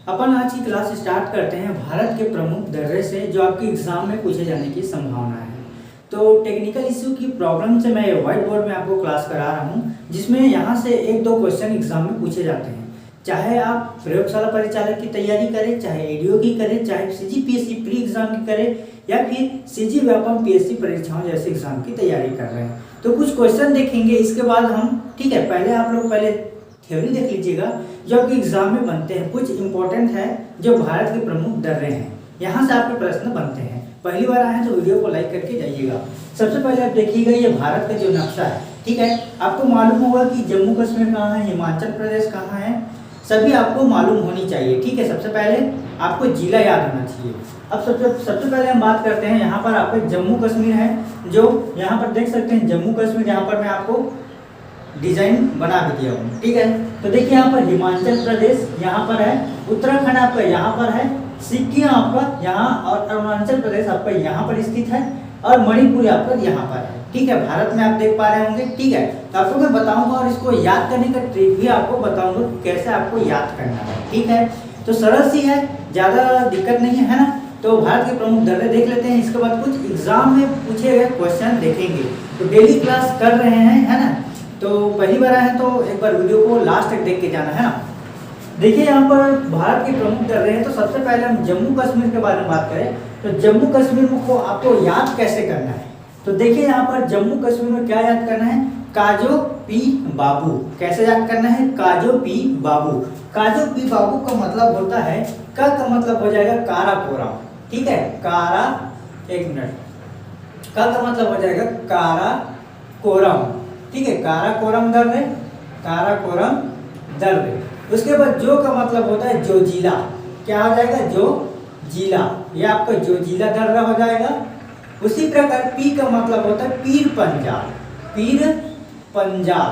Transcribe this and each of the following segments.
अपन आज की class start करते हैं भारत के प्रमुख दर्रे से जो आपके एग्जाम में पूछे जाने की संभावना है। तो टेक्निकल इश्यू की प्रॉब्लम से मैं व्हाइट बोर्ड में आपको क्लास करा रहा हूं, जिसमें यहां से एक दो क्वेश्चन एग्जाम में पूछे जाते हैं। चाहे आप प्रयोगशाला परिचालक की तैयारी करें, चाहे एडीओ की करें, चाहे सीजीपीएससी प्री एग्जाम की करें या फिर सीजी व्यापम पीएससी परीक्षाओं जैसे एग्जाम की तैयारी कर रहे हैं। तो कुछ क्वेश्चन देखेंगे, इसके बाद हम ठीक है पहले आप लोग थ्योरी देख लीजिएगा जो आपके एग्जाम में बनते हैं। कुछ इंपॉर्टेंट है जो भारत के प्रमुख दर्रे हैं, यहाँ से आपके प्रश्न बनते हैं। पहली बार आए हैं तो वीडियो को लाइक करके जाइएगा। सबसे पहले आप देखिएगा ये भारत का जो नक्शा है, ठीक है। आपको मालूम होगा कि जम्मू कश्मीर कहाँ है, हिमाचल प्रदेश कहाँ है, सभी आपको मालूम होनी चाहिए, ठीक है। सबसे पहले आपको जिला याद होना चाहिए। अब सबसे पहले हम बात करते हैं, यहाँ पर आपको जम्मू कश्मीर है, जो यहाँ पर देख सकते हैं जम्मू कश्मीर, यहाँ पर मैं आपको डिजाइन बना भी दिया हूँ, ठीक है। तो देखिए यहाँ पर हिमाचल प्रदेश यहाँ पर है, उत्तराखंड आपका यहाँ पर है, सिक्किम आपका यहाँ और अरुणाचल प्रदेश आपका यहाँ पर स्थित है और मणिपुर आपका यहाँ पर है, ठीक है। भारत में आप देख पा रहे होंगे, ठीक है। तो आपको मैं बताऊंगा और इसको याद करने का ट्रिक भी आपको बताऊंगा कैसे आपको याद करना है, ठीक है। तो सरल सी है, ज्यादा दिक्कत नहीं है ना। तो भारत के प्रमुख दर्रे देख लेते हैं, इसके बाद कुछ एग्जाम में पूछे गए क्वेश्चन देखेंगे। तो डेली क्लास कर रहे हैं, है ना। तो पहली बार आए हैं तो एक बार वीडियो को लास्ट तक देख के जाना है ना। देखिए यहाँ पर भारत के प्रमुख दर्रे हैं। तो सबसे पहले हम जम्मू कश्मीर के बारे में बात करें तो जम्मू कश्मीर को आपको याद कैसे करना है। तो देखिए यहाँ पर जम्मू कश्मीर में क्या याद करना है, काजो पी बाबू। कैसे याद करना है, काजो पी बाबू। काजो पी बाबू का मतलब होता है, का मतलब हो जाएगा काराकोरम, ठीक है। कारा, एक मिनट, का मतलब हो जाएगा काराकोरम, ठीक है। काराकोरम दर्रे, काराकोरम दर्रे। उसके बाद जो का मतलब होता है जोजिला, क्या हो जाएगा, जो जिला, ये आपका जोजिला दर्रा हो जाएगा। उसी प्रकार पी का मतलब होता है पीर पंजाल, पीर पंजाल,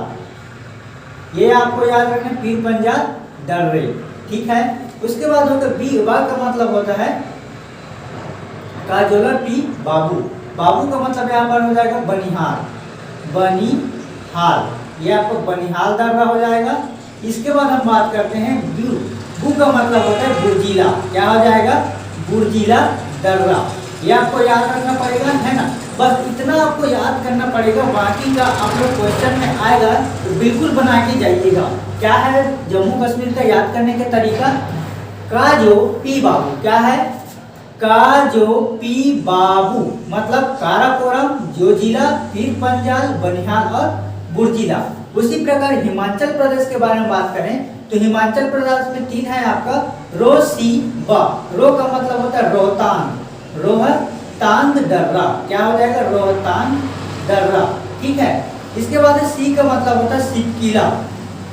ये आपको याद रखना, पीर पंजाल दर्रे, ठीक है। उसके बाद होगा बी, बा का मतलब होता है काजोला पी बाबू। बाबू का मतलब यहाँ पर हो जाएगा बनिहाल, बनिहाल, ये आपको बनिहाल दर्रा हो जाएगा। इसके बाद हम बात करते हैं बू, बू का मतलब होता है बुर्जिला, क्या हो जाएगा, बुर्जिला दर्रा। ये आपको याद रखना पड़ेगा, है ना। बस इतना आपको याद करना पड़ेगा, बाकी का आप लोग क्वेश्चन में आएगा तो बिल्कुल बना के जाइएगा। क्या है जम्मू कश्मीर का याद करने का तरीका, काजो पी बाबू, क्या है, काजो पी बाबू मतलब काराकोरम, जोजिला, पीर पंजाल, बनिहाल और बुर्जिला। उसी प्रकार हिमाचल प्रदेश के बारे में बात करें तो हिमाचल प्रदेश में तीन है आपका, रोसीबा, रो का मतलब होता है रोहतांग, रोहतांग दर्रा, क्या हो जाएगा, रोहतांग दर्रा, ठीक है। इसके बाद सी का मतलब होता है सिपकीला,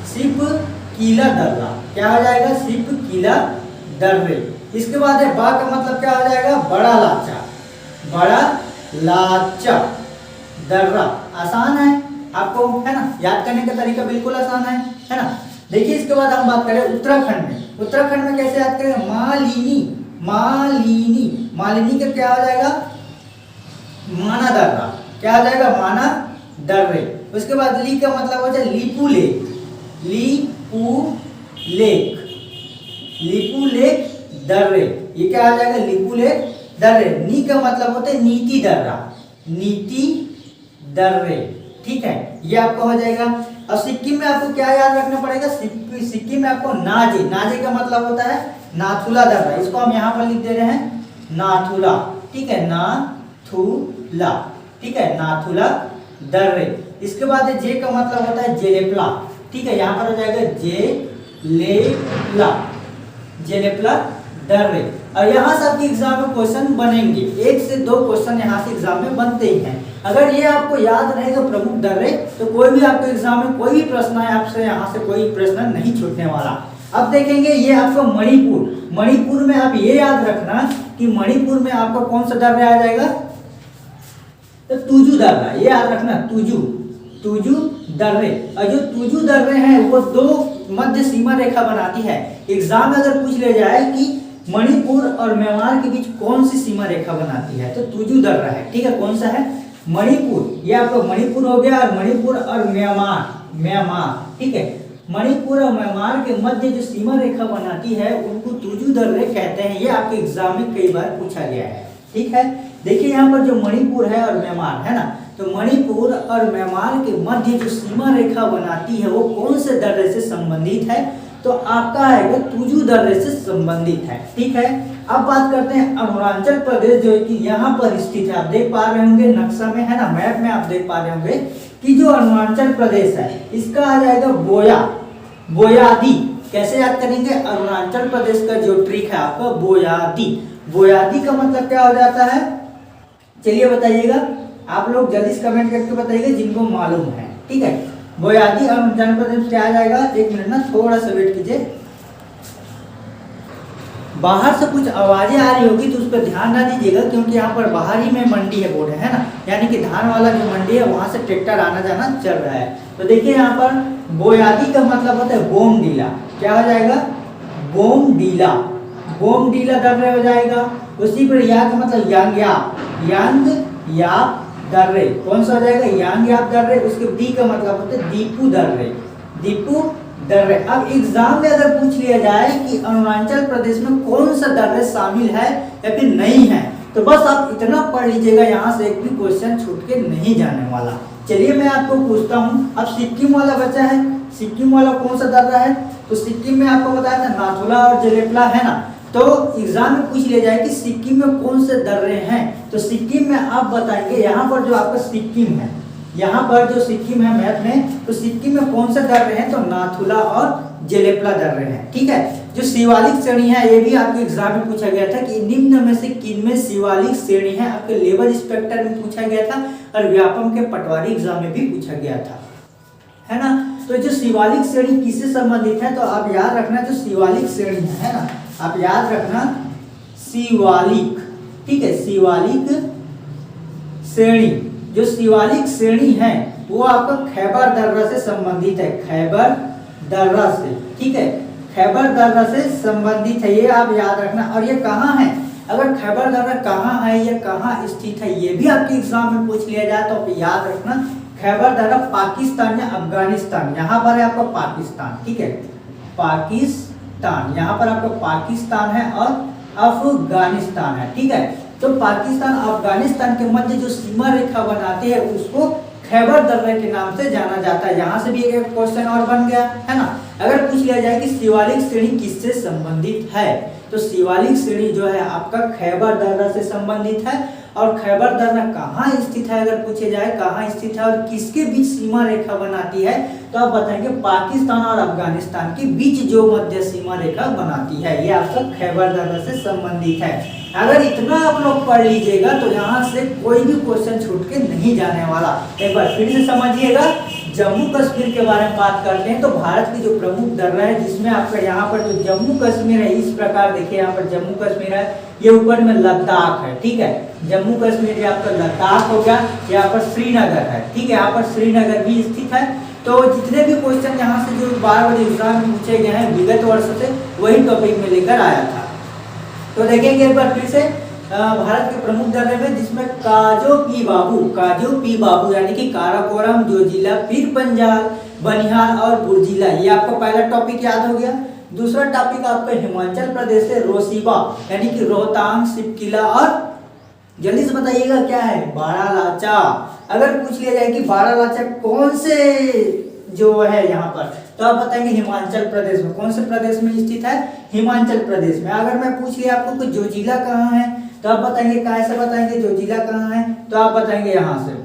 सिपकीला दर्रा, क्या हो जाएगा, सिपकीला दर्रे। इसके बाद है बा का मतलब क्या हो जाएगा, बड़ा लाचा, बड़ा लाचा दर्रा। आसान है आपको, है ना, याद करने का तरीका बिल्कुल आसान है ना। देखिए इसके बाद हम बात करें उत्तराखंड में। उत्तराखंड में कैसे याद करें, मालिनी, मालिनी, मालिनी का क्या हो जाएगा, माना दर्रा, क्या हो जाएगा, माना दर्रे। उसके बाद ली का मतलब हो जाए Lipu lake, Lipu lake, Lipu lake दर्रे, ये क्या आ जाएगा, लिपू लेक दर्रे। नी का मतलब होता है नीति दर्रा, नीति दर्रे, ठीक है, ये आपको हो जाएगा। और सिक्किम में आपको क्या याद रखना पड़ेगा, सिक्किम में आपको नाजे, नाजे का मतलब होता है नाथुला दर्रा, इसको हम यहाँ पर लिख दे रहे हैं नाथुला, ठीक है, नाथुला, ठीक है, नाथुला दर्रे। इसके बाद जे का मतलब होता है जेलेपला, ठीक है, यहाँ पर हो जाएगा जेलेपला, जेलेपला दर्रे। और यहाँ से आपके एग्जाम में क्वेश्चन बनेंगे, एक से दो क्वेश्चन यहाँ से एग्जाम में बनते ही हैं। अगर ये आपको याद रहेगा प्रमुख दर्रे तो कोई भी आपके एग्जाम में कोई भी प्रश्न है आपसे यहाँ से कोई प्रश्न नहीं छूटने वाला। अब देखेंगे ये आपका मणिपुर, मणिपुर में आप ये याद रखना कि मणिपुर में आपका कौन सा दर्रा आ जाएगा, तो तुजू दर्रा, ये याद रखना, तुजू, तुजू दर्रे। और जो तुजू दर्रे हैं वो दो मध्य सीमा रेखा बनाती है। एग्जाम में अगर पूछ ले जाए कि मणिपुर और म्यांमार के बीच कौन सी सीमा रेखा बनाती है तो तुजू दर्रा है, ठीक है। कौन सा है, मणिपुर, ये आपका मणिपुर हो गया, और मणिपुर और म्यांमार, म्यांमार, ठीक है। मणिपुर और म्यांमार के मध्य जो सीमा रेखा बनाती है उनको तुजू दर्रे कहते हैं। ये आपके एग्जाम में कई बार पूछा गया है। ठीक है, देखिए यहाँ पर जो मणिपुर है और म्यांमार है ना, तो मणिपुर और म्यांमार के मध्य जो सीमा रेखा बनाती है वो कौन से दर्रे से संबंधित है, तो आपका आएगा तुजू दर्रे से संबंधित है। ठीक है, अब बात करते हैं अरुणाचल प्रदेश जो कि यहाँ पर स्थित है। आप देख पा रहे होंगे नक्शा में है ना, मैप में आप देख पा रहे होंगे कि जो अरुणाचल प्रदेश है इसका आ जाएगा बोयादी। कैसे याद करेंगे, अरुणाचल प्रदेश का जो ट्रिक है आपका बोयादी। बोयादी का मतलब क्या हो जाता है, चलिए बताइएगा, आप लोग जल्दी से कमेंट करके बताइएगा जिनको मालूम है। ठीक है, बोयादी अरुणाचल प्रदेश क्या आ जाएगा, एक मिनट ना थोड़ा सा वेट कीजिए। बाहर से कुछ आवाजें आ रही होगी तो उस पर ध्यान ना दीजिएगा, क्योंकि यहाँ पर बाहर ही में मंडी है बोर्ड है ना, यानी कि धान वाला जो मंडी है वहां से ट्रैक्टर आना जाना चल रहा है। तो देखिए यहाँ पर बोयादी का मतलब होता है बोमडीला। क्या हो जाएगा, बोमडीला। बोमडीला दर्रे हो जाएगा। उसी पर या का मतलब यांग याप दर्रे। कौन सा हो जाएगा, यांग याप दर्रे। उसके डी का मतलब होता है दीपू दर्रे। दीपू दर्रे। अब एग्जाम में अगर पूछ लिया जाए कि अरुणाचल प्रदेश में कौन सा दर्रे शामिल है या फिर नहीं है, तो बस आप इतना पढ़ लीजिएगा, यहाँ से एक भी क्वेश्चन छूट के नहीं जाने वाला। चलिए मैं आपको पूछता हूँ, अब सिक्किम वाला बचा है, सिक्किम वाला कौन सा दर्रा है, तो सिक्किम में आपको बताया था नाथुला और जलेपला है ना। तो एग्जाम में पूछ लिया जाए कि सिक्किम में कौन से दर्रे हैं, तो सिक्किम में आप बताएंगे यहाँ पर जो आपका सिक्किम है, यहाँ पर जो सिक्किम है मैप में, तो सिक्किम में कौन से दर्रे हैं, तो नाथुला और जलेपला दर्रे हैं। ठीक है, जो शिवालिक श्रेणी है ये भी आपके एग्जाम में पूछा गया था कि निम्न में से किन में शिवालिक श्रेणी है, आपके लेवल इंस्पेक्टर में पूछा गया था और व्यापम के पटवारी एग्जाम में भी पूछा गया था, है ना। तो जो शिवालिक श्रेणी किससे संबंधित है, तो आप याद रखना जो शिवालिक श्रेणी है ना, आप याद रखना शिवालिक। ठीक है, शिवालिक श्रेणी, जो शिवालिक श्रेणी है वो आपका खैबर दर्रा से संबंधित है, खैबर दर्रा से। ठीक है, खैबर दर्रा से संबंधित है, ये आप याद रखना। और ये कहाँ है, अगर खैबर दर्रा कहाँ है या कहाँ स्थित है ये भी आपके एग्जाम में पूछ लिया जाए तो आप याद रखना खैबर दर्रा पाकिस्तान या अफगानिस्तान, यहाँ पर है आपका पाकिस्तान। ठीक है, पाकिस्तान, यहाँ पर आपका पाकिस्तान है और अफगानिस्तान है। ठीक है, तो पाकिस्तान अफगानिस्तान के मध्य जो सीमा रेखा बनाते हैं उसको खैबर दर्रे के नाम से जाना जाता है। यहाँ से भी एक क्वेश्चन और बन गया है ना। अगर पूछ लिया जाए कि शिवालिक श्रेणी किससे संबंधित है, तो शिवालिक श्रेणी जो है आपका खैबर दर्रा से संबंधित है। और खैबर दर्रा कहाँ स्थित है, अगर पूछे जाए कहाँ स्थित है और किसके बीच सीमा रेखा बनाती है, तो आप बताएंगे पाकिस्तान और अफगानिस्तान के बीच जो मध्य सीमा रेखा बनाती है ये आपका खैबर दर्रा से संबंधित है। अगर इतना आप लोग पढ़ लीजिएगा तो यहाँ से कोई भी क्वेश्चन छूट के नहीं जाने वाला। एक बार फिर से समझिएगा, जम्मू कश्मीर के बारे में बात करते हैं तो भारत की जो प्रमुख दर्रा है जिसमें आपका यहाँ पर जो जम्मू कश्मीर है, इस प्रकार देखिए यहाँ पर जम्मू कश्मीर है, ये ऊपर में लद्दाख है। ठीक है, जम्मू कश्मीर ये आपका लद्दाख हो गया, यहाँ पर श्रीनगर है। ठीक है, यहाँ पर श्रीनगर भी स्थित है। तो जितने भी क्वेश्चन यहाँ से जो बार-बार एग्जाम में पूछे गए हैं विगत वर्ष से वही टॉपिक में लेकर आया था। तो देखेंगे एक बार फिर से भारत के प्रमुख दर्रे में, जिसमें काजो पी बाबू यानी कि काराकोरम, जोजिला, पीर पंजाल, बनिहाल और बुर्जिला, ये आपको पहला टॉपिक याद हो गया। दूसरा टॉपिक आपका हिमाचल प्रदेश से रोसीबा यानी कि रोहतांग, सिपकिला और जल्दी से बताइएगा क्या है, बारालाचा। अगर पूछ लिया जाए कि बारालाचा कौन से जो है यहाँ पर, तो आप बताएंगे हिमाचल प्रदेश में। कौन से प्रदेश में स्थित है, हिमाचल प्रदेश में। अगर मैं पूछ लिया आपको कि जोजिला कहाँ है, तो आप बताएंगे कहाँ से बताएंगे जोजिला कहाँ है, तो आप बताएंगे यहाँ से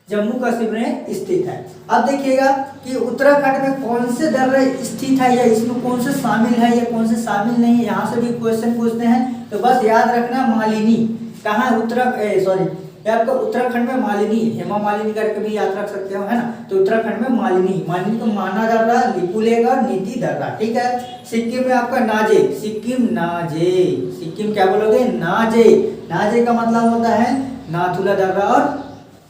जम्मू कश्मीर में स्थित है। अब देखिएगा कि उत्तराखंड में कौन से दर्रे स्थित है या इसमें कौन से शामिल है या कौन से शामिल नहीं है, यहाँ से भी क्वेश्चन पूछते हैं। तो बस याद रखना मालिनी कहाँ है, आपका उत्तराखंड में मालिनी, हेमा मालिनी करके भी याद रख सकते हो, है ना। तो उत्तराखंड में मालिनी को माना दर्रा, लिपुलेख और नीति दर्रा। ठीक है, सिक्किम में आपका नाजे, सिक्किम क्या बोलोगे, नाजे का मतलब होता है नाथुला दर्रा और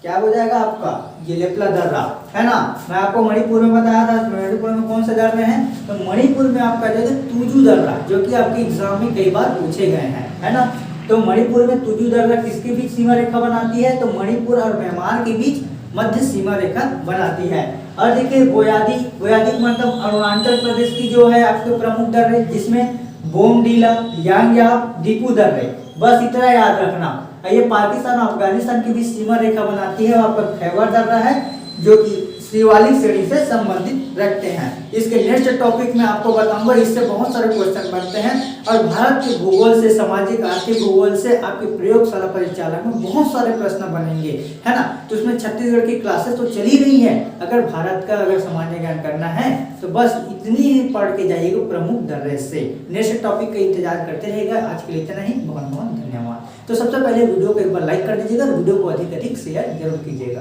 क्या हो जाएगा आपका जलेपला दर्रा, है ना। मैं आपको मणिपुर में बताया था, मणिपुर में कौन से दर्रे हैं, तो मणिपुर में आपका जो है तुजू दर्रा, जो कि आपके एग्जाम में कई बार पूछे गए हैं, है ना। तो मणिपुर में तुजू दर्रा किसके बीच सीमा रेखा बनाती है, तो मणिपुर और म्यांमार के बीच मध्य सीमा रेखा बनाती है। और देखिए बोयादी मतलब अरुणाचल प्रदेश की जो है आपके प्रमुख दर्रे, जिसमें बोमडीला, यांगयाप, दीपू दर्रे, बस इतना याद रखना। ये पाकिस्तान और अफगानिस्तान की भी सीमा रेखा बनाती है। वहाँ पर खैबर दर्रा है जो कि शिवालिक श्रेणी से संबंधित रखते हैं। इसके नेक्स्ट टॉपिक में आपको बताऊंगा, इससे बहुत सारे क्वेश्चन बनते हैं और भारत के भूगोल से, सामाजिक आर्थिक भूगोल से आपके प्रयोगशाला परिचालक में बहुत सारे प्रश्न बनेंगे, है ना। तो उसमें छत्तीसगढ़ की क्लासेस तो चली रही है। अगर भारत का अगर सामान्य ज्ञान करना है तो बस इतनी ही पढ़ के जाइएगा प्रमुख दर्रे से। नेक्स्ट टॉपिक का इंतजार करते रहिएगा। आज के लिए इतना ही, बहुत बहुत धन्यवाद। तो सबसे पहले वीडियो को एक बार लाइक कर दीजिएगा, वीडियो को अधिक अधिक शेयर जरूर कीजिएगा।